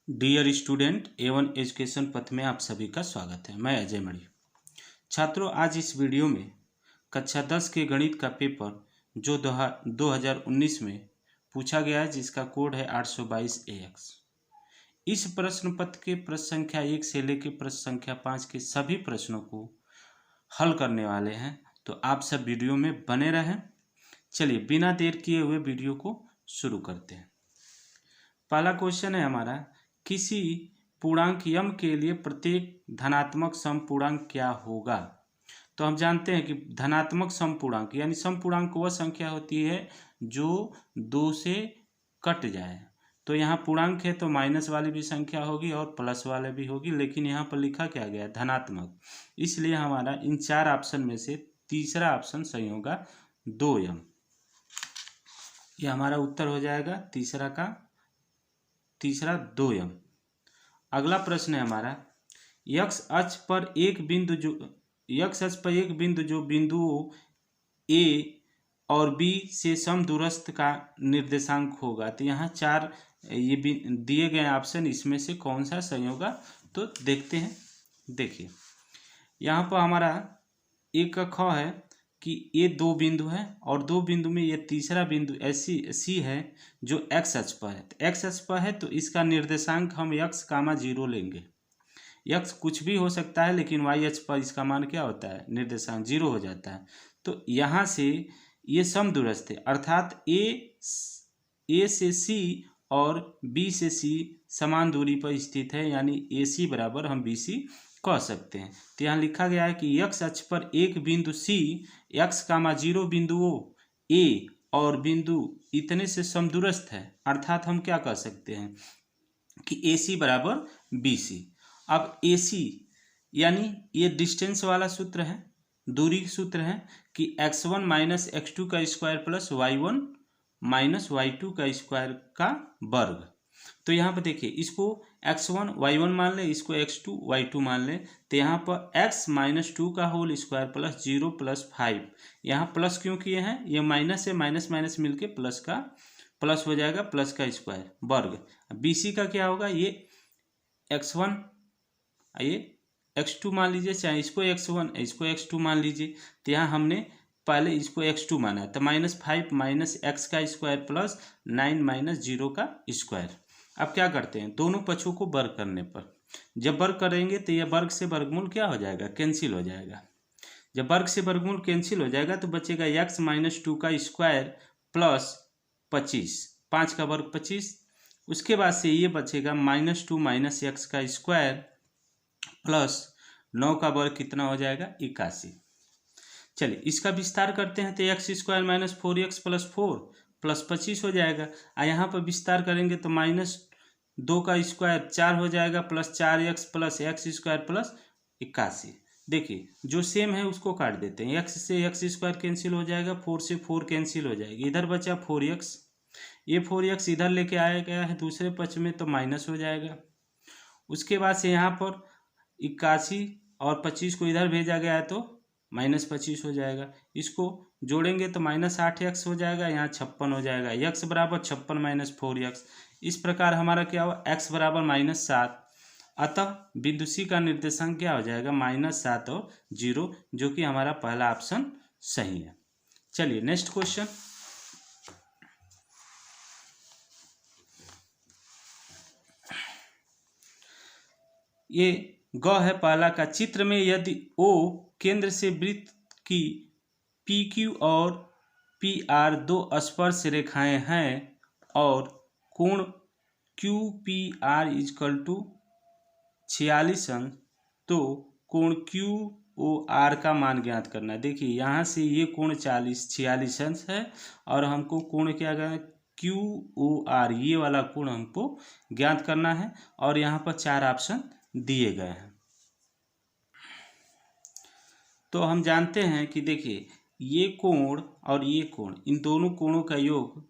Dear student एवं education पथ में आप सभी का स्वागत है। मैं अजय मणि। छात्रों, आज इस वीडियो में कक्षा 10 के गणित का पेपर जो 2019 में पूछा गया है, जिसका कोड है 822 AX। इस प्रश्न पत्र के प्रश्न संख्या 1 से लेकर प्रश्न संख्या 5 के सभी प्रश्नों को हल करने वाले हैं, तो आप सब वीडियो में बने रहें। चलिए बिना देर किए हुए वीडियो को शुरू करते हैं। पहला क्वेश्चन है हमारा, किसी पूर्णांक m के लिए प्रत्येक धनात्मक समपूर्णांक क्या होगा। तो हम जानते हैं कि धनात्मक समपूर्णांक यानी समपूर्णांक वह संख्या होती है जो 2 से कट जाए। तो यहाँ पूर्णांक है तो माइनस वाली भी संख्या होगी और प्लस वाले भी होगी, लेकिन यहाँ पर लिखा क्या गया है, धनात्मक। इसलिए हमारा इन 4 ऑप्शन में से तीसरा ऑप्शन सही होगा, 2m। यह हमारा उत्तर हो जाएगा तीसरा 2m। अगला प्रश्न है हमारा, x अक्ष पर एक बिंदु जो बिंदुओं a और b से समदूरस्थ का निर्देशांक होगा। तो यहाँ 4 ये दिए गए ऑप्शन, इसमें से कौन सा सही होगा, तो देखते हैं। देखिए यहाँ पर हमारा एक का ख है कि ये 2 बिंदु है और 2 बिंदु में ये तीसरा बिंदु सी है जो x अक्ष पर है। तो x अक्ष पर है तो इसका निर्देशांक हम x, 0 लेंगे। x कुछ भी हो सकता है, लेकिन y अक्ष पर इसका मान क्या होता है, निर्देशांक 0 हो जाता है। तो यहाँ से ये समदूरस्थ है, अर्थात a से c और b से c समान दूरी पर स्थित है, यानी AC बराबर हम BC कह सकते हैं। तो यहाँ लिखा गया है कि x अक्ष पर एक बिंदु C x, 0 बिंदुओं A और बिंदु इतने से समदूरस्थ है, अर्थात हम क्या कह सकते हैं कि AC बराबर BC। अब AC यानी ये डिस्टेंस वाला सूत्र है, दूरी सूत्र है कि x1 माइनस x2 का square plus y1 minus y2 का स्क्वायर का वर्ग। तो यहाँ पर देखिए, इसको x1 y1 मान ले, इसको x2 y2 मान ले। तो यहाँ पर x माइनस 2 का होल स्क्वायर प्लस 0 प्लस 5। यहाँ प्लस क्यों किए हैं, ये माइनस से माइनस माइनस मिलके प्लस हो जाएगा, प्लस का स्क्वायर वर्ग। BC का क्या होगा, ये x1 ये x2 मान लीजिए, चाहे इसको x1 इसको x2 मान लीजिए। तो यहाँ हमने पहले इसको x2 माना है, तो -5 माइनस x का स्क्वायर प्लस 9 माइनस 0 का स्क्वायर। अब क्या करते हैं, दोनों पक्षों को वर्ग करने पर, जब वर्ग करेंगे तो यह वर्ग से वर्गमूल क्या हो जाएगा, कैंसिल हो जाएगा। जब वर्ग से वर्गमूल कैंसिल हो जाएगा तो बचेगा x माइनस 2 का स्क्वायर प्लस 25, 5 का वर्ग 25। उसके बाद से ये बचेगा -2 माइनस x का स्क्वायर प्लस 9 का वर्ग कितना हो जाएगा, 81। चलिए इसका विस्तार करते हैं तो x square minus 4x plus 4 plus 25 हो जाएगा। यहाँ पर विस्तार करेंगे तो -2 का स्क्वायर 4 हो जाएगा plus 4x plus x square plus 81। देखिए जो सेम है उसको काट देते हैं, x से x स्क्वायर कैंसिल हो जाएगा, 4 से 4 कैंसिल हो जाएगी, इधर बचा 4x। ये 4x इधर लेके आया गया है दूसरे पक्ष में, तो माइनस हो जाएगा। उसके बाद से यहाँ पर 81 और 25 को इधर भेजा गया है तो -25 हो जाएगा। इसको जोड़ेंगे तो -8x हो जाएगा, यहाँ 56 हो जाएगा। x बराबर 56 माइनस 4x। इस प्रकार हमारा क्या हुआ, x बराबर -7। अतः बिंदु C का निर्देशांक क्या हो जाएगा, -7 और 0, जो कि हमारा पहला ऑप्शन सही है। चलिए नेक्स्ट क्वेश्चन। ये ग है पहला का, चित्र में यदि O केंद्र से वृत्त की PQ और PR 2 स्पर्श रेखाएं हैं और कोण QPR = 46 अंश, तो कोण QOR का मान ज्ञात करना है। देखिए यहाँ से ये कोण 46 अंश है और हमको कोण क्या करना है, QOR ये वाला कोण हमको ज्ञात करना है, और यहाँ पर 4 ऑप्शन दिए गए हैं। तो हम जानते हैं कि देखिए ये कोण और ये कोण, इन दोनों कोणों का योग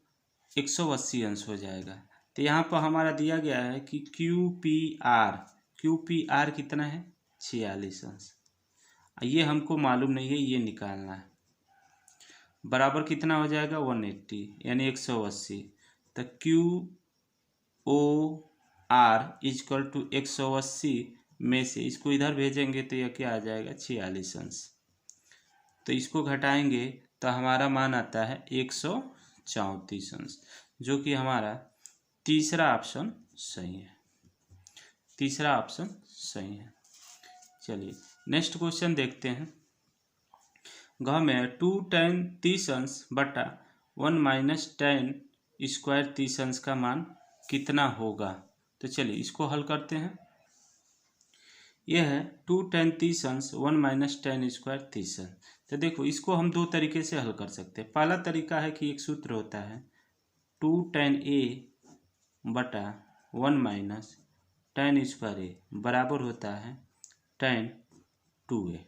180 अंश हो जाएगा। तो यहाँ पर हमारा दिया गया है कि QPR कितना है, 46 अंश। ये हमको मालूम नहीं है, ये निकालना है। बराबर कितना हो जाएगा, 180 यानी 180। तो QOR r=180 में से इसको इधर भेजेंगे तो यह क्या आ जाएगा 46 अंश। तो इसको घटाएंगे तो हमारा मान आता है 134 अंश, जो कि हमारा तीसरा ऑप्शन सही है। तीसरा ऑप्शन सही है। चलिए नेक्स्ट क्वेश्चन देखते हैं। घ में 2 tan 30 अंश बटा 1 माइनस tan स्क्वायर 30 अंश का मान कितना होगा। तो चलिए इसको हल करते हैं। यह है 2 tan 30 अंश 1 माइनस tan स्क्वायर 30 अंश। तो देखो इसको हम दो तरीके से हल कर सकते हैं। पहला तरीका है कि एक सूत्र होता है 2 tan a बटा 1 माइनस tan स्क्वायर a बराबर होता है tan 2a।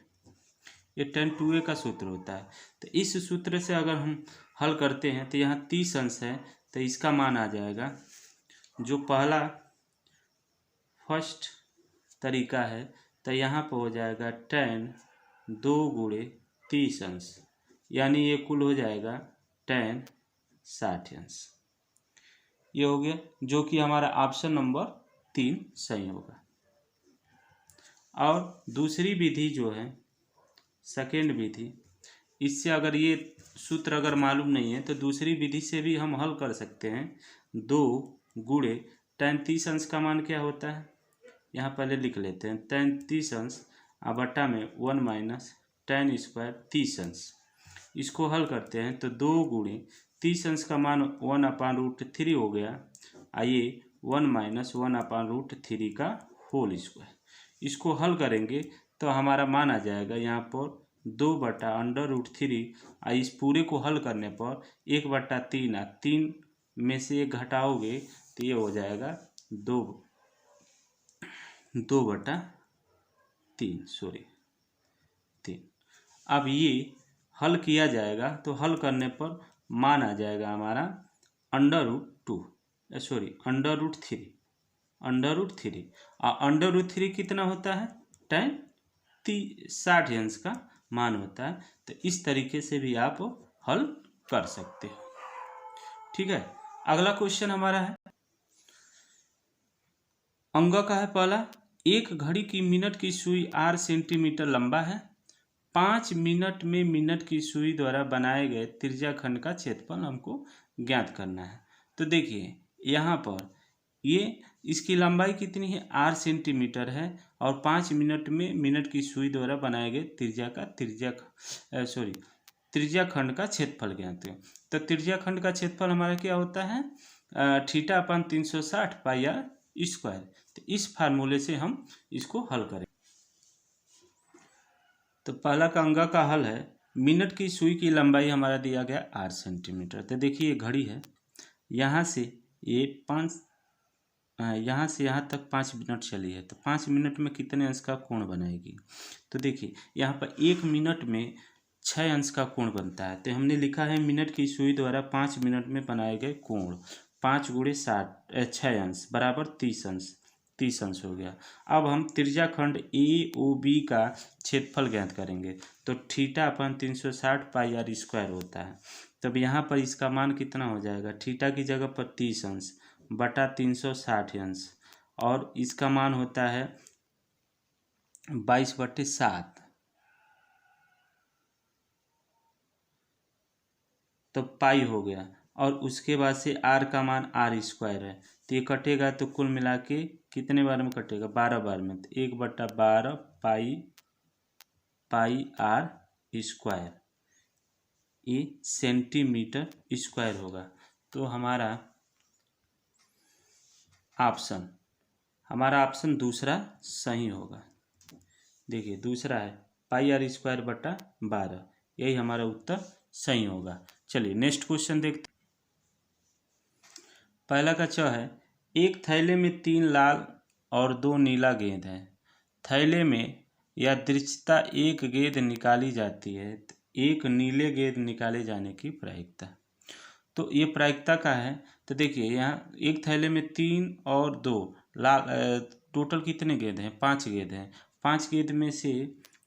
ये tan 2a का सूत्र होता है। तो इस सूत्र से अगर हम हल करते हैं तो यहाँ 30 अंश है, तो इसका मान आ जाएगा, जो पहला फर्स्ट तरीका है, तो यहाँ पर हो जाएगा tan 2 गुणे 30 अंश, यानी ये कुल हो जाएगा tan 60 अंश। ये हो गया, जो कि हमारा ऑप्शन नंबर 3 सही होगा। और दूसरी विधि जो है सेकेंड विधि, इससे अगर ये सूत्र अगर मालूम नहीं है तो दूसरी विधि से भी हम हल कर सकते हैं। 2 गुणे tan 30 अंश का मान क्या होता है, यहाँ पहले लिख लेते हैं। tan 30 अंश बटा में 1 माइनस tan स्क्वायर 30 अंश। इसको हल करते हैं तो 2 गुणे 30 अंश का मान 1/√3 हो गया। आइए 1 माइनस 1/√3 का होल स्क्वायर। इसको हल करेंगे तो हमारा मान आ जाएगा यहाँ पर 2/√3। इस पूरे को हल करने पर 1/3 3 में से 1 घटाओगे तो ये हो जाएगा 3। अब ये हल किया जाएगा तो हल करने पर मान आ जाएगा हमारा √3। √3 कितना होता है, tan 60 अंश का मान होता है। तो इस तरीके से भी आप हल कर सकते हो। ठीक है, अगला क्वेश्चन हमारा है अंग का है पहला। एक घड़ी की मिनट की सुई 8 सेंटीमीटर लंबा है। 5 मिनट में मिनट की सुई द्वारा बनाए गए त्रिज्याखंड का क्षेत्रफल हमको ज्ञात करना है। तो देखिए यहाँ पर ये इसकी लंबाई कितनी है, 8 सेंटीमीटर है, और 5 मिनट में मिनट की सुई द्वारा बनाए गए त्रिज्याखंड का क्षेत्रफल ज्ञात है। तो त्रिज्याखंड का क्षेत्रफल हमारा क्या होता है, θ/360 पाई r स्क्वायर। तो इस फार्मूले से हम इसको हल करें। तो पहला का अंग का हल है, मिनट की सुई की लंबाई हमारा दिया गया 8 सेंटीमीटर। तो देखिए ये घड़ी है, यहाँ से यहाँ तक 5 मिनट चली है। तो 5 मिनट में कितने अंश का कोण बनाएगी। तो देखिए यहाँ पर 1 मिनट में 6 अंश का कोण बनता है। तो हमने लिखा है मिनट की सुई द्वारा 5 मिनट में बनाए गए कोण 5 गुणे 6 अंश बराबर 30 अंश हो गया। अब हम त्रिज्याखंड AOB का क्षेत्रफल ज्ञात करेंगे। तो θ/360 पाई r स्क्वायर होता है। तब यहाँ पर इसका मान कितना हो जाएगा, थीटा की जगह पर 30 अंश बटा 360 अंश, और इसका मान होता है 22/7। तो पाई हो गया, और उसके बाद से r का मान r स्क्वायर है। तो ये कटेगा तो कुल मिला के कितने बार में कटेगा, 12 बार में। तो 1/12 पाई r स्क्वायर, ये सेंटीमीटर स्क्वायर होगा। तो हमारा ऑप्शन दूसरा सही होगा। देखिए दूसरा है पाई r स्क्वायर बटा 12, यही हमारा उत्तर सही होगा। चलिए नेक्स्ट क्वेश्चन देखते। पहला का च है, एक थैले में 3 लाल और 2 नीला गेंद है। थैले में यादृच्छिकता एक गेंद निकाली जाती है। एक नीले गेंद निकाले जाने की प्रायिकता। तो ये प्रायिकता का है। तो देखिए यहाँ एक थैले में 3 और 2 लाल, टोटल कितने गेंद हैं, 5 गेंद हैं। 5 गेंद में से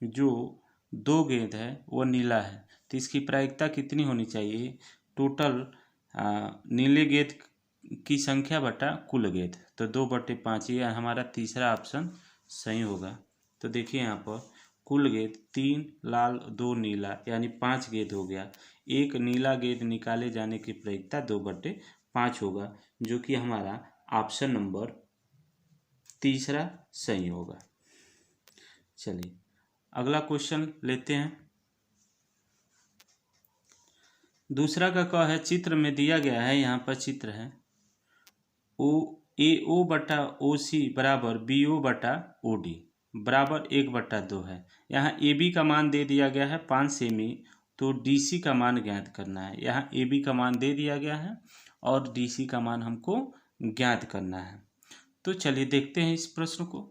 जो 2 गेंद है वो नीला है। तो इसकी प्रायिकता कितनी होनी चाहिए, टोटल नीले गेंद की संख्या बटा कुल गेंद, तो 2/5, ये हमारा तीसरा ऑप्शन सही होगा। तो देखिए यहाँ पर कुल गेंद 3 लाल 2 नीला यानी 5 गेंद हो गया। एक नीला गेंद निकाले जाने की प्रायिकता 2/5 होगा, जो कि हमारा ऑप्शन नंबर तीसरा सही होगा। चलिए अगला क्वेश्चन लेते हैं। दूसरा का क है, चित्र में दिया गया है, यहाँ पर चित्र है AO बटा OC बराबर BO बटा OD बराबर 1/2 है। यहाँ AB का मान दे दिया गया है 5 सेमी, तो DC का मान ज्ञात करना है। यहाँ AB का मान दे दिया गया है और DC का मान हमको ज्ञात करना है। तो चलिए देखते हैं इस प्रश्न को।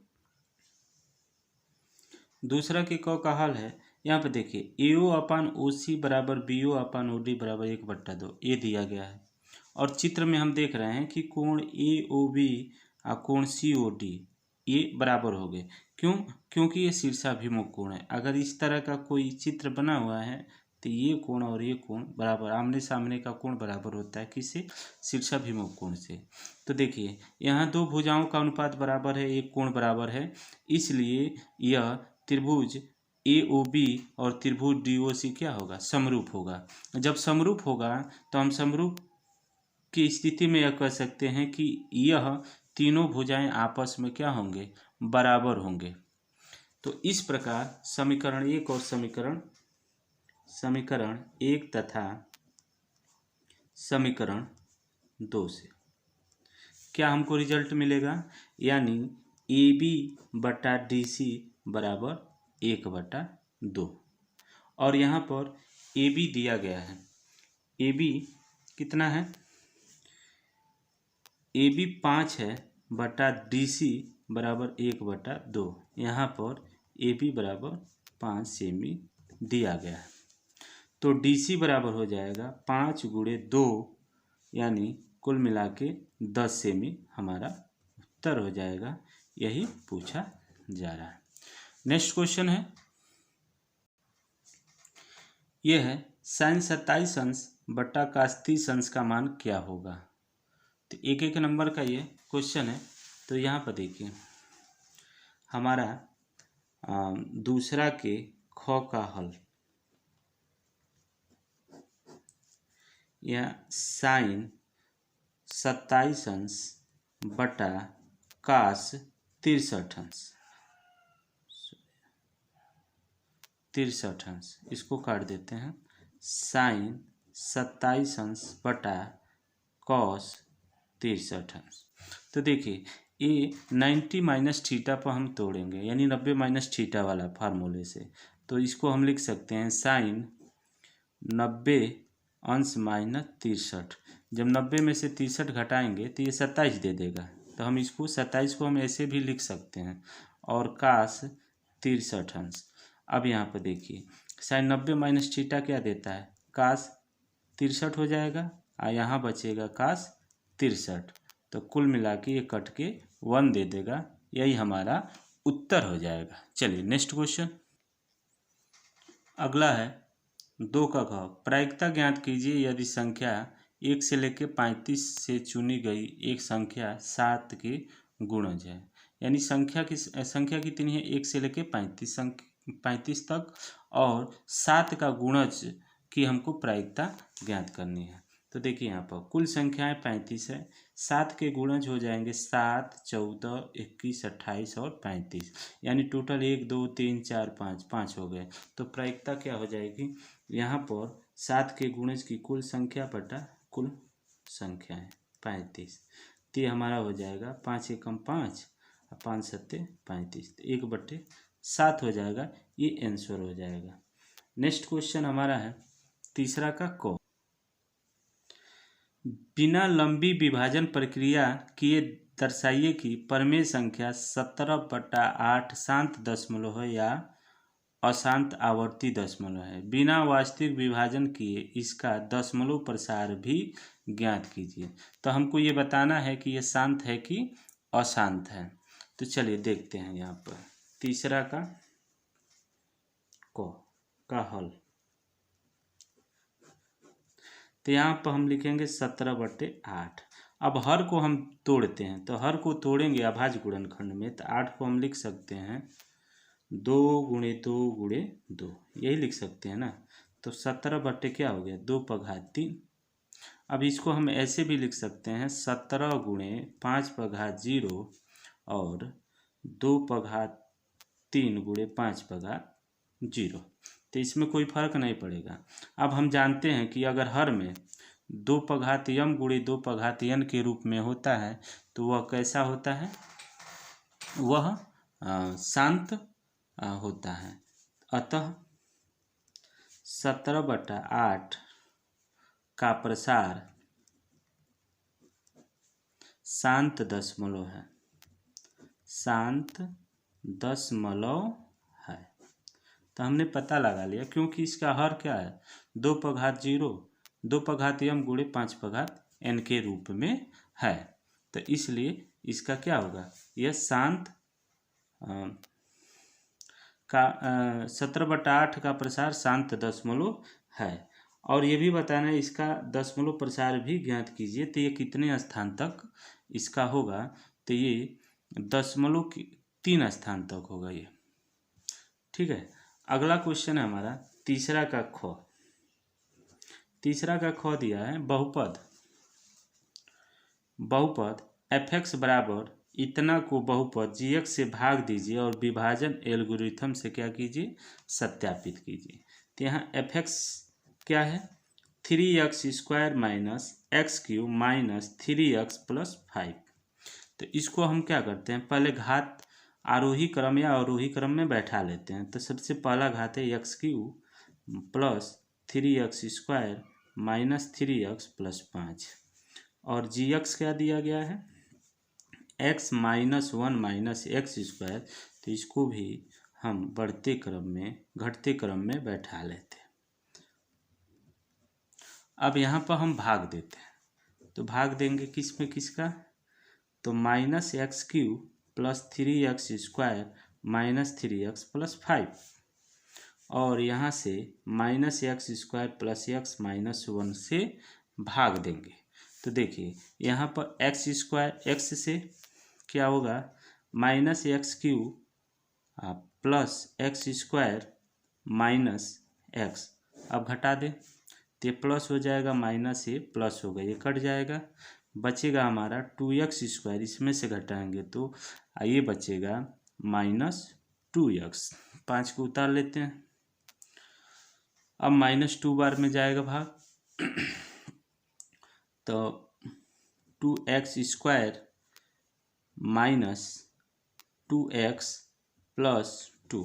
दूसरा के क का हल है, यहाँ पे देखिए AO/OC बराबर BO/OD बराबर 1/2 ये दिया गया है, और चित्र में हम देख रहे हैं कि कोण AOB और कोण COD ये बराबर हो गए। क्यों? क्योंकि ये शीर्षाभिमुख कोण है। अगर इस तरह का कोई चित्र बना हुआ है तो ये कोण और ये कोण बराबर, आमने सामने का कोण बराबर होता है किससे? शीर्षाभिमुख कोण से। तो देखिए यहाँ दो भुजाओं का अनुपात बराबर है, एक कोण बराबर है, इसलिए यह त्रिभुज AOB और त्रिभुज DOC क्या होगा? समरूप होगा। जब समरूप होगा तो हम समरूप की स्थिति में यह कह सकते हैं कि यह तीनों भुजाएं आपस में क्या होंगे? बराबर होंगे। तो इस प्रकार समीकरण 1 और समीकरण 1 तथा समीकरण 2 से क्या हमको रिजल्ट मिलेगा? यानी AB/DC बराबर 1/2, और यहाँ पर AB दिया गया है। AB कितना है? AB 5 है बटा DC बराबर 1/2। यहाँ पर AB बराबर 5 सेमी दिया गया है, तो DC बराबर हो जाएगा 5 × 2 यानी कुल मिला के 10 सेमी हमारा उत्तर हो जाएगा। यही पूछा जा रहा है। नेक्स्ट क्वेश्चन है, यह है sin 27 अंश बटा cos 30 अंश का मान क्या होगा? तो एक एक नंबर का ये क्वेश्चन है। तो यहाँ पर देखिए हमारा दूसरा के ख का हल, यह sin 27 अंश बटा cos 63 अंश, इसको काट देते हैं। sin 27 अंश बटा cos 63 अंश। तो देखिए ये 90 माइनस थीटा पर हम तोड़ेंगे, यानी 90 माइनस थीटा वाला फार्मूले से। तो इसको हम लिख सकते हैं sin 90 अंश माइनस 63। जब 90 में से 63 घटाएंगे तो ये 27 दे देगा, तो हम इसको 27 को हम ऐसे भी लिख सकते हैं, और cos 63 अंश। अब यहाँ पर देखिए sin 90 माइनस थीटा क्या देता है? cos 63 हो जाएगा, और यहाँ बचेगा cos 63, तो कुल मिला के ये कट के 1 दे देगा। यही हमारा उत्तर हो जाएगा। चलिए नेक्स्ट क्वेश्चन अगला है 2 का घ, प्रायिकता ज्ञात कीजिए यदि संख्या 1 से लेकर 35 से चुनी गई एक संख्या 7 के गुणज है। यानी संख्या कितनी है? 1 से लेकर 35 तक, और 7 का गुणज की हमको प्रायिकता ज्ञात करनी है। तो देखिए यहाँ पर कुल संख्याएं 35 है, 7 के गुणज हो जाएंगे 7, 14, 21, 28 और 35, यानी टोटल 1, 2, 3, 4, 5 हो गए। तो प्रायिकता क्या हो जाएगी? यहाँ पर 7 के गुणज की कुल संख्या बटा कुल संख्या है 35, तो ये हमारा हो जाएगा 5 एकम 5 और 5 सत्ते 35, 1/7 हो जाएगा। ये आंसर हो जाएगा। नेक्स्ट क्वेश्चन हमारा है तीसरा का क, बिना लंबी विभाजन प्रक्रिया किए दर्शाइए कि प्रमेय संख्या 17/8 शांत दशमलव है या अशांत आवर्ती दशमलव है। बिना वास्तविक विभाजन किए इसका दशमलव प्रसार भी ज्ञात कीजिए। तो हमको ये बताना है कि ये शांत है कि अशांत है। तो चलिए देखते हैं यहाँ पर तीसरा का क का हल। तो यहाँ पर हम लिखेंगे 17/8। अब हर को हम तोड़ते हैं, तो हर को तोड़ेंगे अभाज्य गुणनखंड में, तो 8 को हम लिख सकते हैं 2 गुणे 2 गुणे 2, यही लिख सकते हैं ना। तो 17 बट्टे क्या हो गया 2 पघात 3। अब इसको हम ऐसे भी लिख सकते हैं 17 गुणे 5 पघात 0 और 2 पघात 3 गुणे 5 पघात 0। तो इसमें कोई फर्क नहीं पड़ेगा। अब हम जानते हैं कि अगर हर में 2 पघात यम गुणे 2 पघात यन के रूप में होता है तो वह कैसा होता है, वह शांत होता है। अतः 17/8 का प्रसार शांत दशमलव है, शांत दशमलव है। तो हमने पता लगा लिया क्योंकि इसका हर क्या है 2 पघात 0 2 पघात यम गुणे 5 पघात एन के रूप में है। तो इसलिए इसका क्या होगा, यह शांत का 17/8 का प्रसार शांत दशमलव है। और ये भी बताना है इसका दशमलव प्रसार भी ज्ञात कीजिए। तो ये कितने स्थान तक इसका होगा, तो ये दशमलव की 3 स्थान तक होगा ये। ठीक है, अगला क्वेश्चन है हमारा तीसरा का ख। तीसरा का ख दिया है बहुपद f(x) बराबर इतना को बहुपद g(x) से भाग दीजिए और विभाजन एल्गोरिथम से क्या कीजिए, सत्यापित कीजिए। तो यहाँ f(x) क्या है 3x² minus x³ minus 3x plus 5। तो इसको हम क्या करते हैं, पहले घात आरोही क्रम या अवरोही क्रम में बैठा लेते हैं। तो सबसे पहला घात है x³ plus 3x² minus 3x plus 5 और gx क्या दिया गया है x माइनस 1 माइनस x²। तो इसको भी हम बढ़ते क्रम में घटते क्रम में बैठा लेते हैं। अब यहाँ पर हम भाग देते हैं, तो भाग देंगे किस में किसका, तो minus x³ plus 3x² minus 3x plus 5 और यहाँ से minus x² plus x minus 1 से भाग देंगे। तो देखिए यहाँ पर x² x से क्या होगा minus x³ plus x² minus x। अब घटा दें तो ये प्लस हो जाएगा, माइनस ये प्लस होगा, ये कट जाएगा, बचेगा हमारा 2x²। इसमें से घटाएंगे तो ये बचेगा माइनस 2x। 5 को उतार लेते हैं। अब माइनस 2 बार में जाएगा भाग तो 2x² माइनस 2x प्लस 2,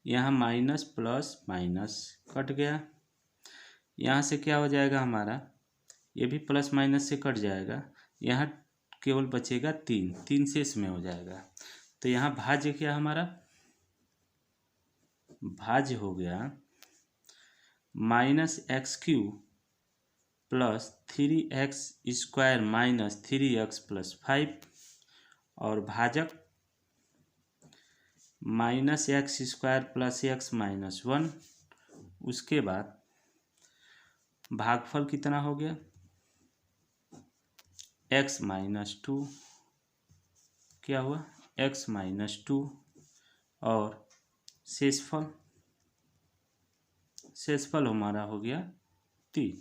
यहाँ माइनस प्लस माइनस कट गया। यहाँ से क्या हो जाएगा हमारा, ये भी प्लस माइनस से कट जाएगा, यहाँ केवल बचेगा 3, 3 से इसमें हो जाएगा। तो यहाँ भाज्य क्या हमारा, भाज्य हो गया minus x³ plus 3x² minus 3x plus 5 और भाजक minus x² plus x minus 1। उसके बाद भागफल कितना हो गया x माइनस 2, क्या हुआ x माइनस 2 और शेषफल हमारा हो गया 3।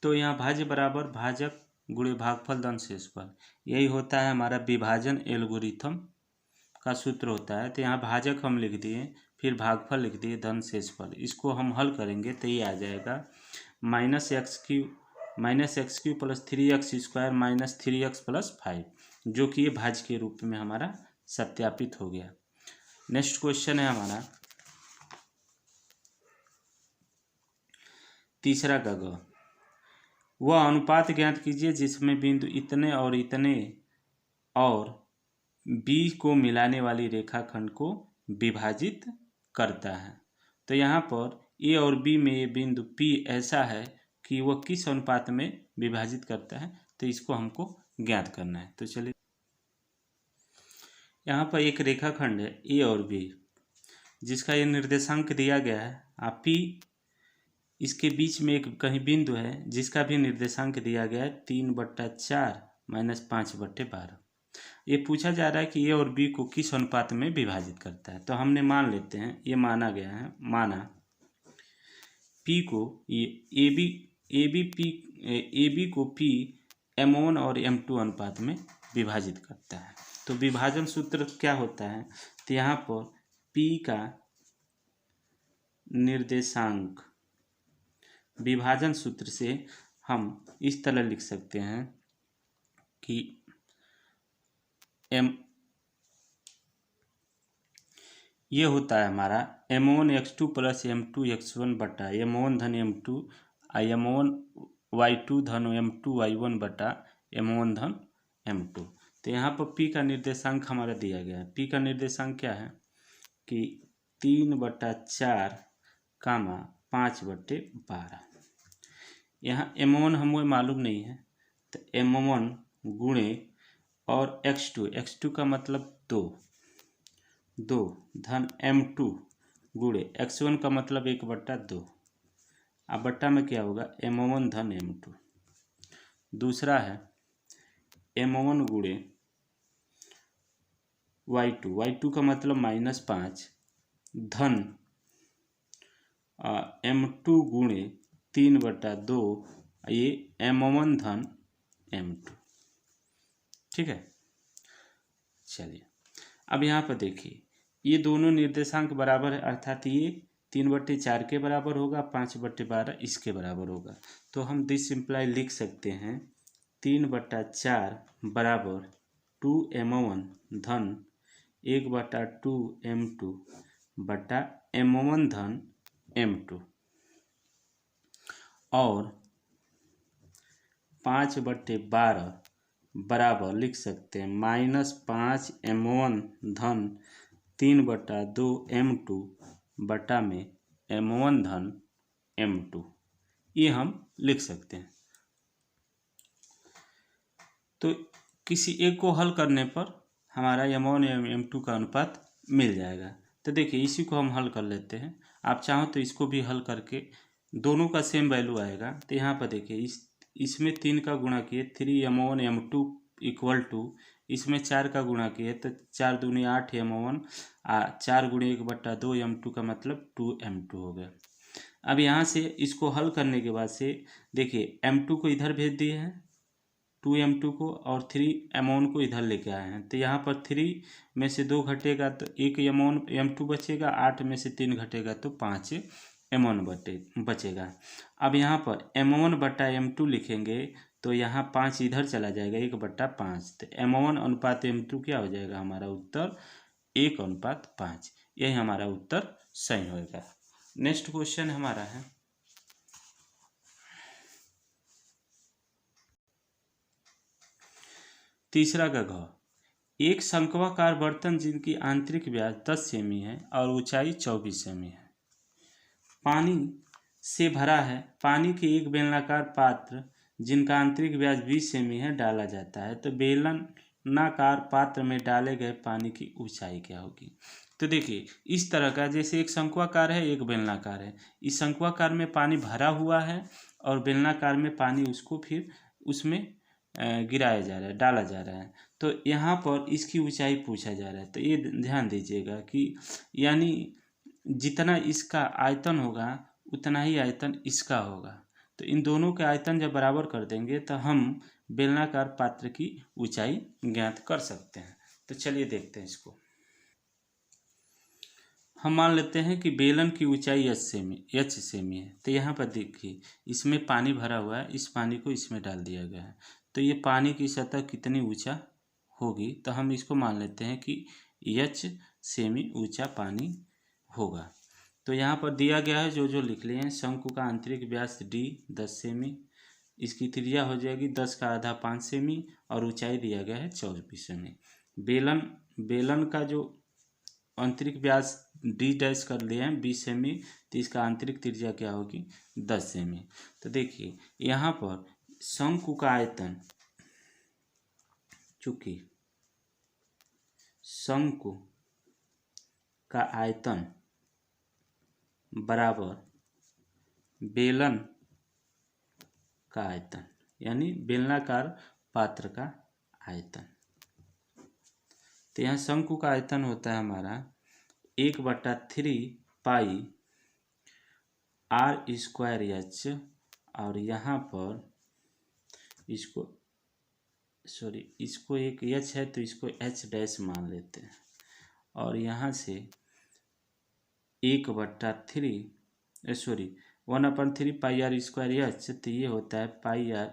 तो यहाँ भाज्य बराबर भाजक गुणे भागफल धन शेषफल, यही होता है हमारा विभाजन एल्गोरिथम का सूत्र होता है। तो यहाँ भाजक हम लिख दिए, फिर भागफल लिख दिए धन शेषफल। इसको हम हल करेंगे तो ये आ जाएगा minus x³ plus 3x² minus 3x plus 5, जो कि ये भाज्य के रूप में हमारा सत्यापित हो गया। नेक्स्ट क्वेश्चन है हमारा तीसरा का ग। वह अनुपात ज्ञात कीजिए जिसमें बिंदु इतने और इतने और b को मिलाने वाली रेखाखंड को विभाजित करता है। तो यहाँ पर a और b में ये बिंदु p ऐसा है कि वह किस अनुपात में विभाजित करता है, तो इसको हमको ज्ञात करना है। तो चलिए यहाँ पर एक रेखाखंड है a और b जिसका ये निर्देशांक दिया गया है। p इसके बीच में एक कहीं बिंदु है जिसका भी निर्देशांक दिया गया है 3/4 - 5/12। ये पूछा जा रहा है कि ए और बी को किस अनुपात में विभाजित करता है। तो हमने मान लेते हैं, ये माना गया है, माना पी को ये ए बी को पी M1 और M2 अनुपात में विभाजित करता है। तो विभाजन सूत्र क्या होता है, तो यहाँ पर पी का निर्देशांक विभाजन सूत्र से हम इस तरह लिख सकते हैं कि ये होता है हमारा M1x2 + M2x1 बटा M1 धन M2 M1 y2 धन M2 y1 बटा M1 धन M2। तो यहाँ पर P का निर्देशांक हमारा दिया गया है। P का निर्देशांक क्या है कि 3/4, 5/12। यहाँ M1 हमें मालूम नहीं है, तो M1 गुणे और x2 का मतलब 2 धन M2 गुणे x1 का मतलब 1/2। अब बट्टा में क्या होगा, M1 धन M2। दूसरा है M1 गुणे y2 का मतलब -5 धन M2 गुणे 3/2, ये M1 धन M2। ठीक है, चलिए अब यहाँ पर देखिए, ये दोनों निर्देशांक बराबर है, अर्थात ये 3/4 के बराबर होगा, 5/12 इसके बराबर होगा। तो हम दिस सिंप्लाई लिख सकते हैं 3/4 बराबर 2M1 धन 1/2 M2 बटा M1 धन M2 और 5/12 बराबर लिख सकते हैं -5 M1 धन 3/2 M2 बटा में M1 धन M2, ये हम लिख सकते हैं। तो किसी एक को हल करने पर हमारा M1 M2 का अनुपात मिल जाएगा। तो देखिए इसी को हम हल कर लेते हैं। आप चाहो तो इसको भी हल करके दोनों का सेम वैल्यू आएगा। तो यहाँ पर देखिए इसमें 3 का गुणा किए 3M1 M2 = इसमें 4 का गुणा किए तो 4 दूनी 8 M1 4 गुणे 1/2 M2 का मतलब 2M2 हो गया। अब यहाँ से इसको हल करने के बाद से देखिए M2 को इधर भेज दिए हैं 2M2 को, और 3M1 को इधर लेके आए हैं। तो यहाँ पर 3 में से 2 घटेगा तो 1 M2 बचेगा, 8 में से 3 घटेगा तो 5 M1 बचेगा। अब यहाँ पर M1 बटा M2 लिखेंगे तो यहाँ 5 इधर चला जाएगा, 1/5। तो M1 अनुपात M2 क्या हो जाएगा, हमारा उत्तर 1/5। यही हमारा उत्तर सही होगा। नेक्स्ट क्वेश्चन हमारा है तीसरा का घ। एक शंक्वाकार बर्तन जिनकी आंतरिक व्यास 10 सेमी है और ऊंचाई 24 सेमी है, पानी से भरा है। पानी के एक बेलनाकार पात्र जिनका आंतरिक व्यास 20 सेमी है डाला जाता है। तो बेलनाकार पात्र में डाले गए पानी की ऊंचाई क्या होगी। तो देखिए इस तरह का, जैसे एक शंक्वाकार है एक बेलनाकार है, इस शंक्वाकार में पानी भरा हुआ है और बेलनाकार में पानी उसको फिर उसमें गिराया जा रहा है, डाला जा रहा है। तो यहाँ पर इसकी ऊंचाई पूछा जा रहा है। तो ये ध्यान दीजिएगा कि यानी जितना इसका आयतन होगा उतना ही आयतन इसका होगा। तो इन दोनों के आयतन जब बराबर कर देंगे तो हम बेलनाकार पात्र की ऊंचाई ज्ञात कर सकते हैं। तो चलिए देखते हैं इसको। हम मान लेते हैं कि बेलन की ऊंचाई h सेमी है। तो यहाँ पर देखिए इसमें पानी भरा हुआ है, इस पानी को इसमें डाल दिया गया है। तो ये पानी की सतह कितनी ऊंचा होगी, तो हम इसको मान लेते हैं कि h सेमी ऊंचा पानी होगा। तो यहाँ पर दिया गया है जो लिख लिए हैं। शंकु का आंतरिक व्यास d 10 सेमी, इसकी त्रिज्या हो जाएगी 10 का आधा 5 सेमी और ऊंचाई दिया गया है 24 सेमी। बेलन का जो आंतरिक व्यास d डैश कर लिए हैं 20 सेमी, तो इसका आंतरिक त्रिज्या क्या होगी 10 सेमी। तो देखिए यहाँ पर शंकु का आयतन, चूंकि शंकु का आयतन बराबर बेलन का आयतन, यानी बेलनाकार पात्र का आयतन। तो यहाँ शंकु का आयतन होता है हमारा 1/3 पाई r²h, और यहाँ पर इसको एक h है तो इसको h' मान लेते हैं, और यहाँ से 1/3 पाई r²h, तो ये होता है पाई r'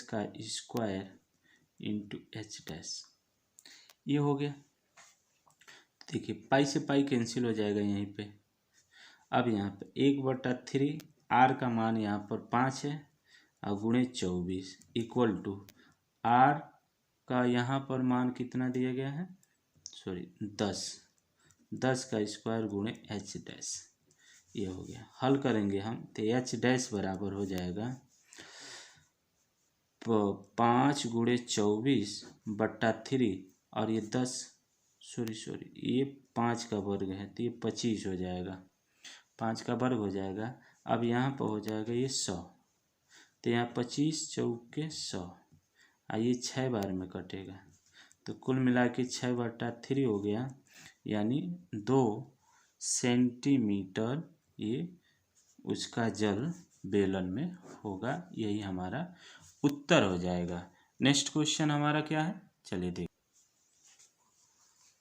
का स्क्वायर इंटू h'। ये हो गया। देखिए पाई से पाई कैंसिल हो जाएगा यहीं पे। अब यहाँ पे 1/3 r का मान यहाँ पर 5 है और गुणे 24 इक्वल टू r का यहाँ पर मान कितना दिया गया है, 10 का स्क्वायर गुणे h'। ये हो गया। हल करेंगे हम तो h' बराबर हो जाएगा 5 गुणे 24/3, और ये 10 ये 5 का वर्ग है तो ये 25 हो जाएगा, 5 का वर्ग हो जाएगा। अब यहाँ पर हो जाएगा ये 100, तो यहाँ 25 चौके 100, ये 6 बार में कटेगा, तो कुल मिला के 6/3 हो गया, यानी 2 सेंटीमीटर ये उसका जल बेलन में होगा। यही हमारा उत्तर हो जाएगा। नेक्स्ट क्वेश्चन हमारा क्या है, चलिए देख।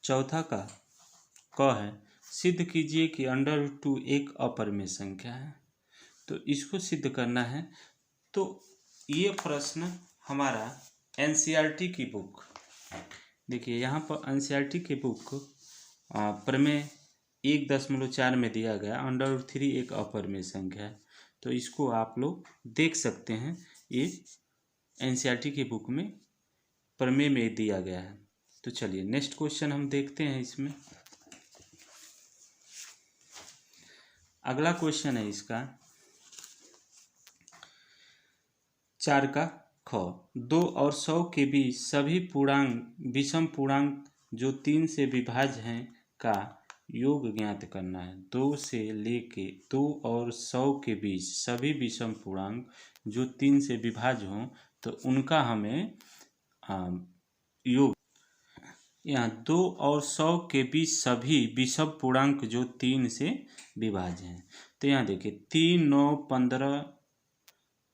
चौथा का क है, सिद्ध कीजिए कि √2 एक अपरिमेय संख्या है। तो इसको सिद्ध करना है। तो ये प्रश्न हमारा एनसीईआरटी की बुक, देखिए यहाँ पर एनसीईआरटी की बुक प्रमेय 1.4 में दिया गया √3 एक अपरिमेय संख्या है। तो इसको आप लोग देख सकते हैं, ये एनसीईआरटी की बुक में प्रमेय में दिया गया है। तो चलिए नेक्स्ट क्वेश्चन हम देखते हैं। इसमें अगला क्वेश्चन है इसका 4 का ख, 2 और 100 के बीच सभी पूर्णांक विषम पूर्णांक जो 3 से विभाज्य हैं का योग ज्ञात करना है। 2 से लेके 2 और 100 के बीच सभी विषम पूर्णांक जो 3 से विभाज्य हों तो उनका हमें योग, यहाँ 2 और 100 के बीच सभी विषम पूर्णांक जो 3 से विभाज्य हैं। तो यहाँ देखिए 3, 9, 15,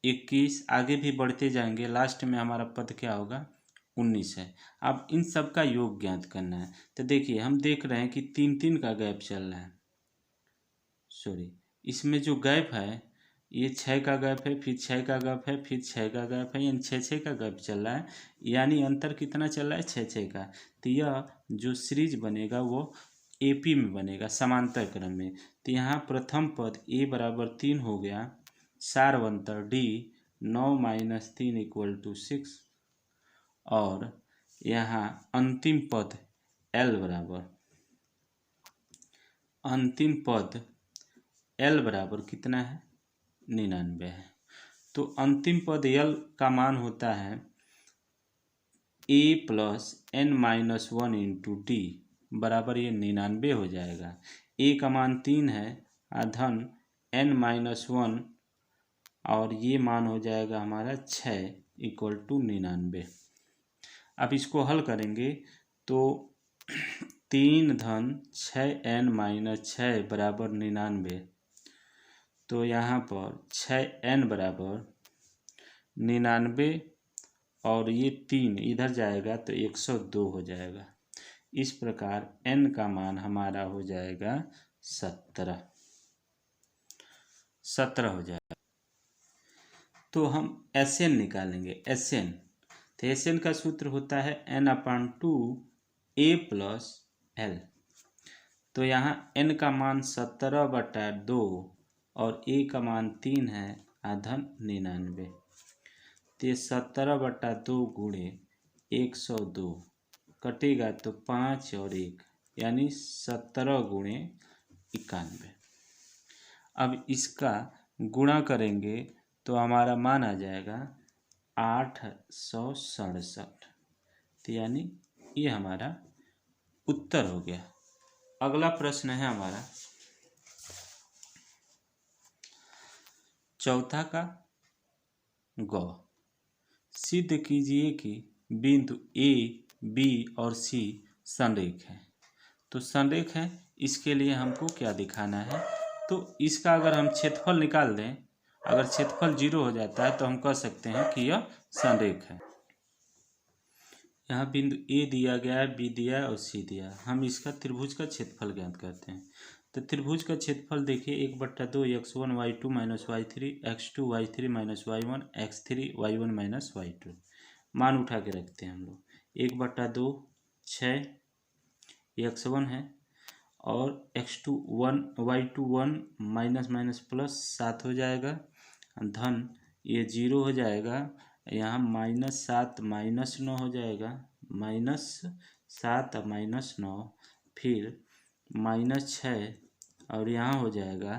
21 आगे भी बढ़ते जाएंगे, लास्ट में हमारा पद क्या होगा, 19 है। अब इन सब का योग ज्ञात करना है। तो देखिए हम देख रहे हैं कि 3-3 का गैप चल रहा है, इसमें जो गैप है ये 6 का गैप है, फिर 6 का गैप है, फिर 6 का गैप है, यानी 6-6 का गैप चल रहा है, यानी अंतर कितना चल रहा है, 6-6 का। तो यह जो सीरीज बनेगा वो एपी में बनेगा, समांतर क्रम में। तो यहाँ प्रथम पद a बराबर 3 हो गया, सारवंतर d 9 - 3 = 6, और यहाँ अंतिम पद L बराबर कितना है, 99 है। तो अंतिम पद L का मान होता है a + n - 1 × d बराबर ये 99 हो जाएगा। a का मान 3 है, धन n - 1, और ये मान हो जाएगा हमारा 6 = 99। अब इसको हल करेंगे तो 3 धन 6n - 6 बराबर 99। तो यहाँ पर 6n बराबर 99 और ये 3 इधर जाएगा तो 102 हो जाएगा। इस प्रकार n का मान हमारा हो जाएगा 17 हो जाएगा। तो हम Sn निकालेंगे। Sn, तो Sn का सूत्र होता है n/2 a + l। तो यहाँ n का मान 17/2 और a का मान 3 है, धन 99। तो 17/2 गुणे 102 कटेगा तो 5 और 1, यानी 17 गुणे 91। अब इसका गुणा करेंगे तो हमारा मान आ जाएगा 867। तो यानी ये हमारा उत्तर हो गया। अगला प्रश्न है हमारा चौथा का गौ। सिद्ध कीजिए कि बिंदु ए, बी और सी संरेख है। तो संरेख है, इसके लिए हमको क्या दिखाना है, तो इसका अगर हम क्षेत्रफल निकाल दें, अगर क्षेत्रफल 0 हो जाता है तो हम कह सकते हैं कि यह संरेख है। यहाँ बिंदु ए दिया गया है, बी दिया है और सी दिया है। हम इसका त्रिभुज का क्षेत्रफल ज्ञात करते हैं। तो त्रिभुज का क्षेत्रफल देखिए 1/2 x1 y2 - y3 x2 y3 - y1 x3 y1 - y2 मान उठा के रखते हैं हम लोग। 1/2 6 x1 है और x2 1 y2 1 minus minus plus 7 हो जाएगा, धन ये 0 हो जाएगा, यहाँ -7 -9 हो जाएगा, -7 -9, फिर -6 और यहाँ हो जाएगा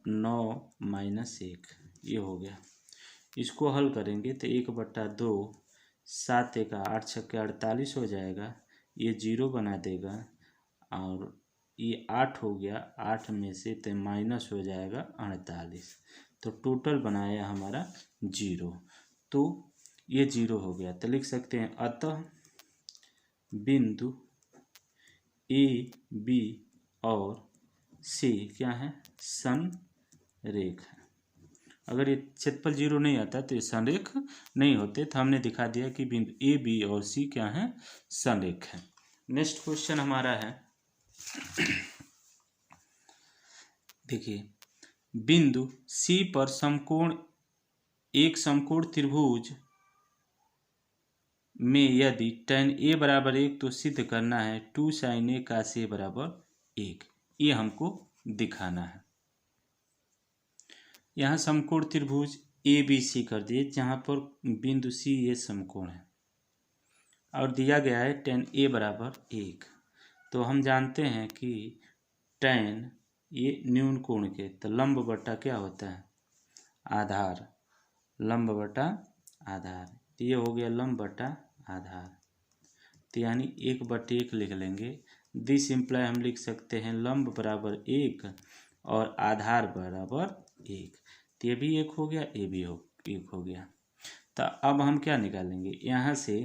9 -1, ये हो गया। इसको हल करेंगे तो 1/2 7 1 8 6 48 हो जाएगा, ये 0 बना देगा और ये 8 हो गया, 8 में से तो माइनस हो जाएगा 48, तो टोटल बनाया हमारा 0, तो ये 0 हो गया। तो लिख सकते हैं अतः बिंदु ए, बी और सी क्या है, संरेख है। अगर ये क्षेत्रफल 0 नहीं आता तो ये संरेख नहीं होते, तो हमने दिखा दिया कि बिंदु ए, बी और सी क्या है, संरेख है। नेक्स्ट क्वेश्चन हमारा है, देखिए बिंदु सी पर एक समकोण त्रिभुज में यदि tan a बराबर 1 तो सिद्ध करना है 2 sin a cos a बराबर 1, ये हमको दिखाना है। यहाँ समकोण त्रिभुज ए बी सी कर दिए, जहाँ पर बिंदु सी ये समकोण है और दिया गया है tan a बराबर 1। तो हम जानते हैं कि tan ये न्यून कोण के, तो लंब बटा क्या होता है, आधार, लंब बटा आधार, तो ये हो गया लंब बटा आधार, तो यानी 1/1 लिख लेंगे। दिस इम्प्लाई हम लिख सकते हैं लंब बराबर 1 और आधार बराबर 1, तो ये भी 1 हो गया, ये भी 1 हो गया। तो अब हम क्या निकालेंगे, यहाँ से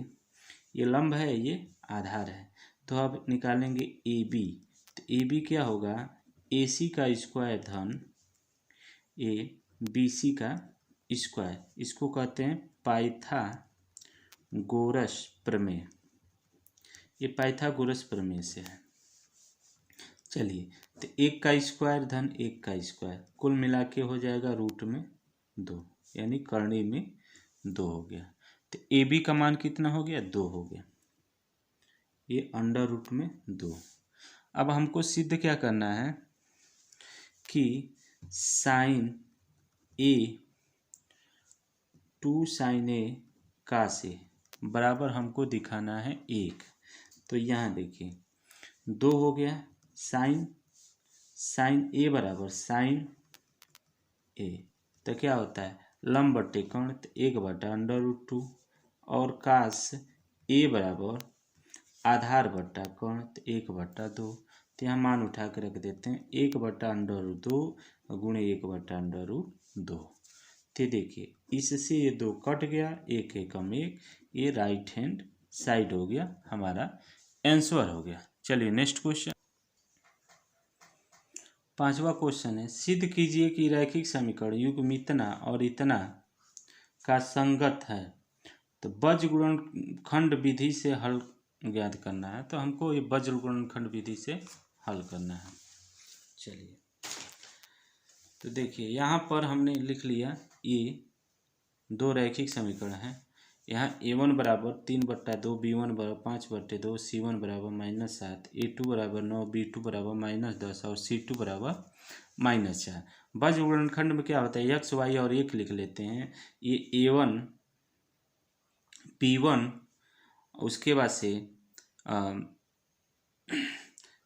ये लंब है, ये आधार है, तो अब निकालेंगे ए बी। तो ए बी क्या होगा, ए सी का स्क्वायर धन ए बी सी का स्क्वायर, इसको कहते हैं पाइथागोरस प्रमेय, ये पाइथागोरस प्रमेय से है। चलिए, तो 1 का स्क्वायर धन 1 का स्क्वायर, कुल मिला के हो जाएगा √2, यानी करणी में 2 हो गया। तो ए बी का मान कितना हो गया, 2 हो गया, ये √2। अब हमको सिद्ध क्या करना है कि sign A 2 sin a cos a बराबर हमको दिखाना है 1। तो यहाँ देखिए 2 हो गया, साइन ए बराबर साइन ए, तो क्या होता है लंब बटे कोण, तो 1/√2 और कास ए बराबर आधार बट्टा कोण, तो 1/2। तो यहाँ मान उठा के रख देते हैं 1/√2 गुणे 1/√2। तो देखिए इससे ये 2 कट गया, 1 एकम 1, ये राइट हैंड साइड हो गया, हमारा आंसर हो गया। चलिए नेक्स्ट क्वेश्चन, 5वां क्वेश्चन है, सिद्ध कीजिए कि रैखिक समीकरण युग्म इतना और इतना का संगत है। तो बज्र गुणनखंड विधि से हल ज्ञात करना है, तो हमको ये बज्र गुणनखंड विधि से हल करना है। चलिए, तो देखिए यहाँ पर हमने लिख लिया, ये 2 रैखिक समीकरण हैं। यहाँ a1 बराबर 3/2, b1 बराबर 5/2, c1 बराबर -7, a2 बराबर 9, b2 बराबर -10 और c2 बराबर -4। बज्र गुणनखंड में क्या होता है, x y और 1 लिख लेते हैं। ये a1 p1, उसके बाद से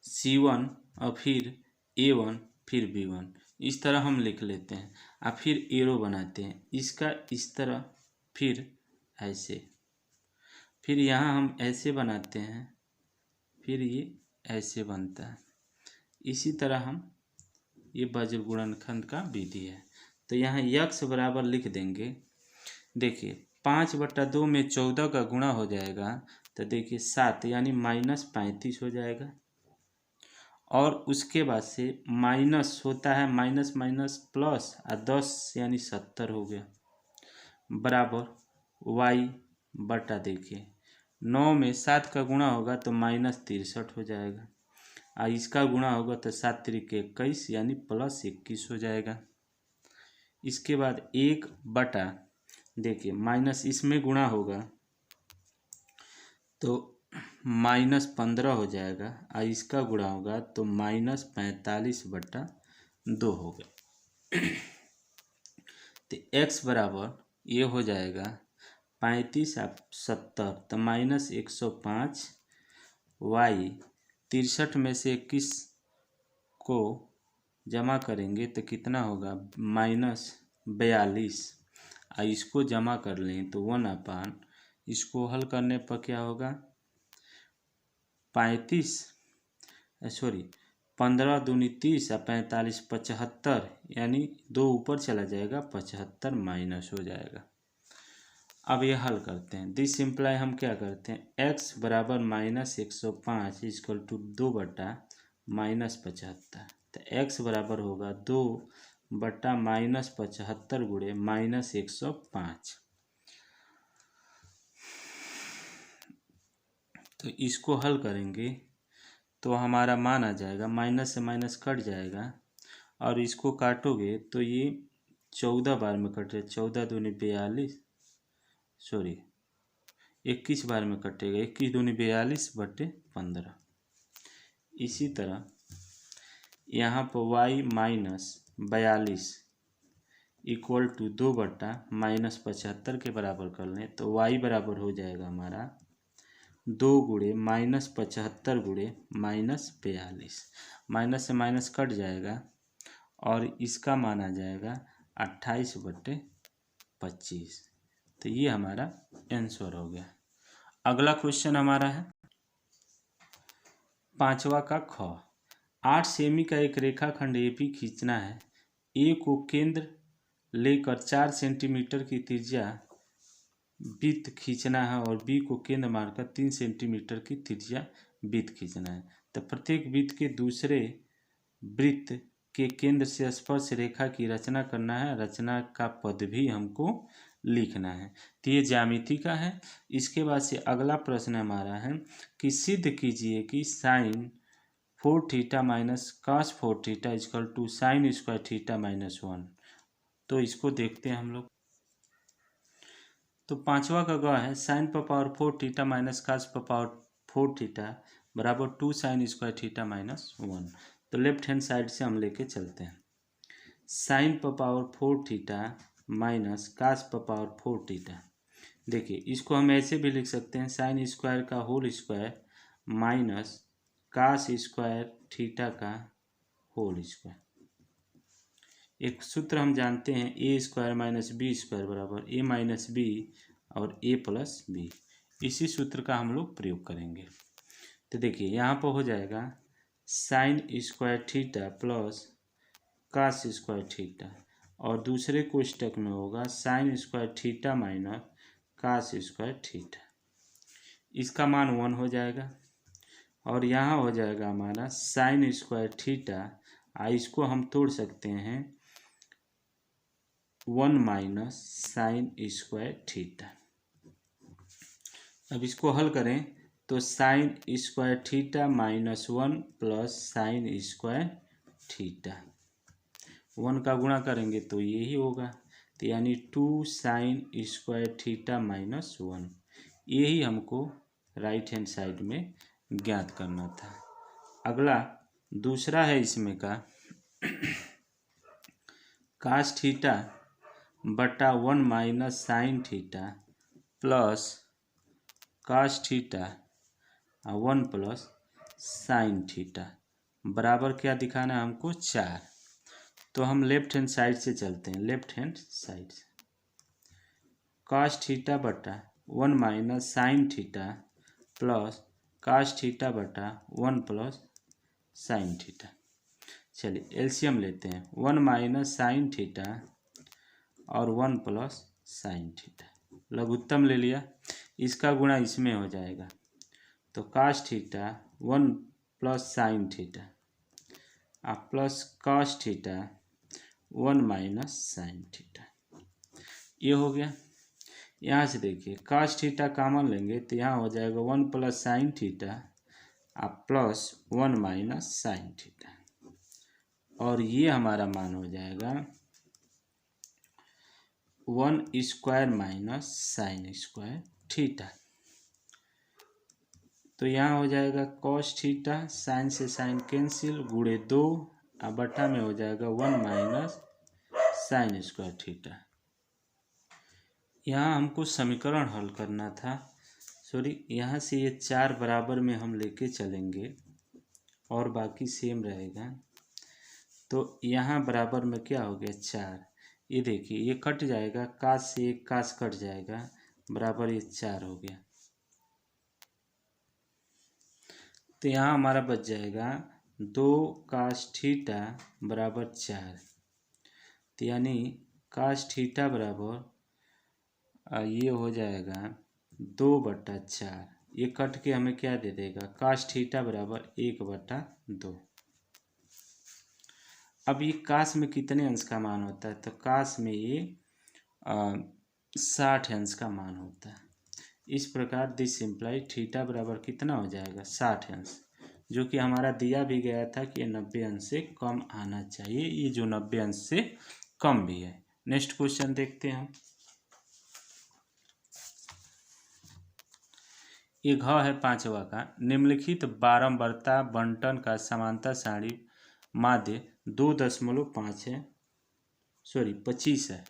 c1 और फिर a1 फिर b1, इस तरह हम लिख लेते हैं और फिर एरो बनाते हैं, इसका इस तरह, फिर ऐसे, फिर यहाँ हम ऐसे बनाते हैं, फिर ये ऐसे बनता है। इसी तरह हम, ये बज्र गुणनखंड का विधि है। तो यहाँ यक्स बराबर लिख देंगे। देखिए 5/2 में 14 का गुणा हो जाएगा तो देखिए 7 यानी -35 हो जाएगा। और उसके बाद से माइनस होता है माइनस माइनस प्लस और 10 यानी 70 हो गया बराबर y बटा देखिए 9 में 7 का गुणा होगा तो -63 हो जाएगा और इसका गुणा होगा तो 7 त्रिक 21 यानी +21 हो जाएगा। इसके बाद 1 बटा देखिए माइनस इसमें गुणा होगा तो -15 हो जाएगा और इसका गुणा होगा तो -45/2 हो गया। तो x बराबर ये हो जाएगा 35 और 70 तो -105 y 63 में से 21 को जमा करेंगे तो कितना होगा -42 और इसको जमा कर लें तो 1/, इसको हल करने पर क्या होगा 15 दूनी 30 और 45 75 यानी 2 ऊपर चला जाएगा 75 माइनस हो जाएगा। अब ये हल करते हैं। दिस सिंप्लाई हम क्या करते हैं x बराबर -105 इक्वल टू 2 बटा -75 तो x बराबर होगा 2 बटा -75 गुणे -105। तो इसको हल करेंगे तो हमारा मान आ जाएगा माइनस से माइनस कट जाएगा और इसको काटोगे तो ये 14 बार में कट जाए 14 दूनी 42 21 बार में कटेगा 21 दूनी 42/15। इसी तरह यहाँ पर y -42 इक्वल टू 2 बटा -75 के बराबर कर लें तो y बराबर हो जाएगा हमारा 2 गुणे -75 गुणे -42 माइनस से माइनस कट जाएगा और इसका मान आ जाएगा 28/25। तो ये हमारा आंसर हो गया। अगला क्वेश्चन हमारा है 5वां का ख। 8 सेमी का एक रेखाखंड AP खींचना है। A को केंद्र लेकर 4 सेंटीमीटर की त्रिज्या वृत्त खींचना है और B को केंद्र मारकर 3 सेंटीमीटर की त्रिज्या वृत्त खींचना है। तो प्रत्येक वृत्त के दूसरे वृत्त के केंद्र से स्पर्श रेखा की रचना करना है। रचना का पद भी हमको लिखना है। तो ये ज्यामिति का है। इसके बाद से अगला प्रश्न हमारा है कि सिद्ध कीजिए कि sin 4θ minus cos 4θ equal to sin square theta -1। तो इसको देखते हैं हम लोग। तो 5वां का ग है sin पर पावर 4θ माइनस cos पर पावर 4θ बराबर 2 sin स्क्वायर थीटा -1। तो लेफ्ट हैंड साइड से हम लेके चलते हैं। sin पर पावर 4θ माइनस cos पर पावर 4θ। देखिए इसको हम ऐसे भी लिख सकते हैं sin स्क्वायर का whole square minus cos square theta का होल स्क्वायर। एक सूत्र हम जानते हैं a square minus B square बराबर a माइनस बी और a प्लस बी। इसी सूत्र का हम लोग प्रयोग करेंगे। तो देखिए यहाँ पर हो जाएगा sin square theta plus cos square theta और दूसरे कोष्टक में होगा sin square theta minus cos square theta. इसका मान 1 हो जाएगा और यहाँ हो जाएगा हमारा sin स्क्वायर थीटा। इसको हम तोड़ सकते हैं 1 माइनस साइन स्क्वायर थीटा। अब इसको हल करें तो sine square theta -1 plus sine square theta 1 का गुणा करेंगे तो यही होगा। तो यानी 2 साइन स्क्वायर थीटा -1 यही हमको राइट हैंड साइड में ज्ञात करना था। अगला दूसरा है इसमें का कास थीटा बटा 1 minus sine theta plus cos theta 1 plus sine theta बराबर क्या दिखाना है हमको 4। तो हम लेफ्ट हैंड साइड से चलते हैं। लेफ्ट हैंड साइड से कास थीटा बटा 1 minus sine theta plus cos theta बटा 1 प्लस साइन थीटा। चलिए एलसीएम लेते हैं। 1 माइनस साइन थीटा और 1 प्लस साइन थीटा। लघुत्तम ले लिया, इसका गुणा इसमें हो जाएगा तो cos theta 1 plus sine theta और plus cos theta 1 minus sine theta. ये हो गया। यहाँ से देखिए कास थीटा कॉमन लेंगे तो यहाँ हो जाएगा 1 प्लस साइन थीटा और प्लस 1 माइनस साइन थीटा, और ये हमारा मान हो जाएगा 1 square minus sine square theta. तो यहाँ हो जाएगा कॉस थीटा, साइन से साइन कैंसिल, गुणे 2 और बटा में हो जाएगा 1 माइनस साइन स्क्वायर थीटा। यहाँ हमको समीकरण हल करना था, सॉरी, यहाँ से ये 4 बराबर में हम लेके चलेंगे और बाकी सेम रहेगा। तो यहाँ बराबर में क्या हो गया 4, ये देखिए ये कट जाएगा, कास से एक कास कट जाएगा, बराबर ये 4 हो गया। तो यहाँ हमारा बच जाएगा 2 कास थीटा बराबर 4। तो यानी कास थीटा बराबर ये हो जाएगा 2/4। ये कट के हमें क्या दे देगा, कास थीटा बराबर 1/2। अब ये कास में कितने अंश का मान होता है, तो कास में ये 60 अंश का मान होता है। इस प्रकार दिस इम्प्लाई थीटा बराबर कितना हो जाएगा 60 अंश, जो कि हमारा दिया भी गया था कि ये 90 अंश से कम आना चाहिए, ये जो 90 अंश से कम भी है। नेक्स्ट क्वेश्चन देखते हैं हम। ये घ है 5वां का, निम्नलिखित बारंबारता बंटन का समांतर सारणी माध्य 2.5 है, सॉरी 25 है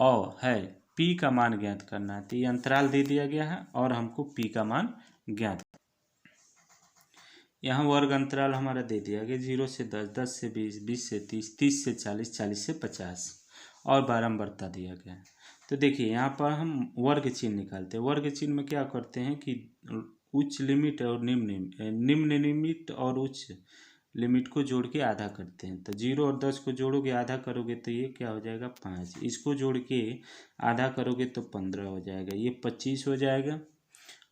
और है पी का मान ज्ञात करना है। तो ये अंतराल दे दिया गया है और हमको पी का मान ज्ञात। यहाँ वर्ग अंतराल हमारा दे दिया गया 0 से 10, 10 से 20, 20 से 30, 30 से 40, 40 से 50 और बारंबारता दिया गया है। तो देखिए यहाँ पर हम वर्ग चिन्ह निकालते हैं। वर्ग चिन्ह में क्या करते हैं कि उच्च लिमिट और निम्न लिमिट और उच्च लिमिट को जोड़ के आधा करते हैं। तो 0 और 10 को जोड़ोगे आधा करोगे तो ये क्या हो जाएगा 5, इसको जोड़ के आधा करोगे तो 15 हो जाएगा, ये 25 हो जाएगा।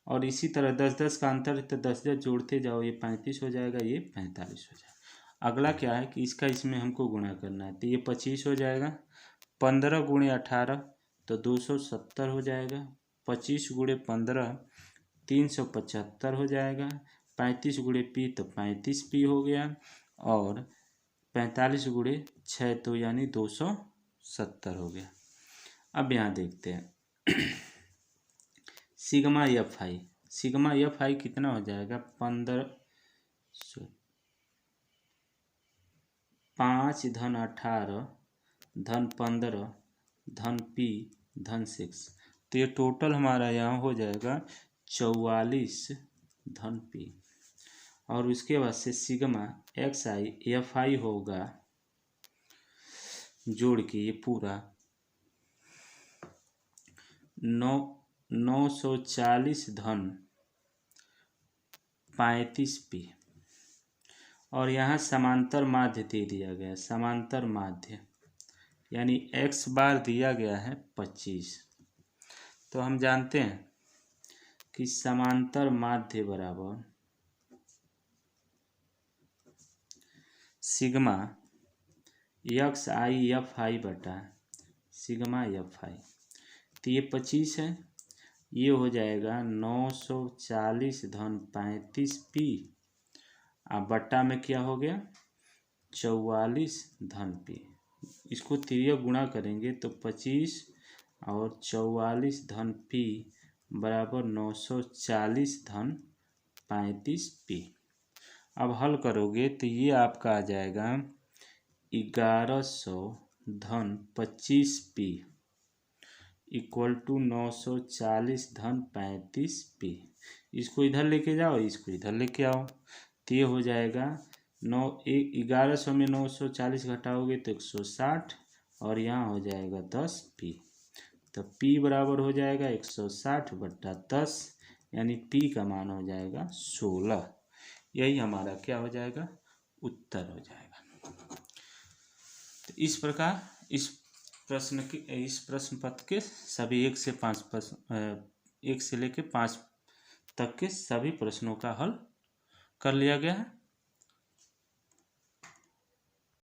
और इसी तरह 10-10 का अंतर है तो 10-10 जोड़ते जाओ, ये 35 हो जाएगा, ये 45 हो जाएगा। अगला क्या है कि इसका इसमें हमको गुणा करना है, तो ये 25 हो जाएगा, 15 गुणे 18 तो 270 हो जाएगा, 25 गुणे 15 375 हो जाएगा, 35 गुणे पी तो 35 पी हो गया, और 45 गुणे 6 तो यानी 270 हो गया। अब यहाँ देखते हैं sigma F I, sigma F I कितना हो जाएगा 5 धन 18 धन 15 धन पी धन 6। तो ये टोटल हमारा यहाँ हो जाएगा 44 धन पी, और उसके बाद से sigma x I F I होगा जोड़ के ये पूरा 940 धन 35 पी, और यहाँ समांतर माध्य दे दिया गया, समांतर माध्य यानी एक्स बार दिया गया है 25। तो हम जानते हैं कि समांतर माध्य बराबर sigma x I F I बटा सिग्मा एफ आई। तो ये 25 है, ये हो जाएगा 940 धन 35 पी, अब बट्टा में क्या हो गया 44 धन पी। इसको तिर्यक गुणा करेंगे तो 25 और 44 धन पी बराबर 940 धन 35 पी। अब हल करोगे तो ये आपका आ जाएगा 1100 धन 25 पी इक्वल टू 940 धन 35 पी। इसको इधर लेके जाओ, इसको इधर लेके आओ, तो ये हो जाएगा 1100 में 940 घटाओगे तो 160, और यहाँ हो जाएगा 10 पी। तो पी बराबर हो जाएगा 160 बट्टा 10, यानी पी का मान हो जाएगा 16। यही हमारा क्या हो जाएगा उत्तर हो जाएगा। तो इस प्रकार इस इस प्रश्न पत्र के सभी 1 से 5 प्रश्न 1 से लेकर 5 तक के सभी प्रश्नों का हल कर लिया गया है।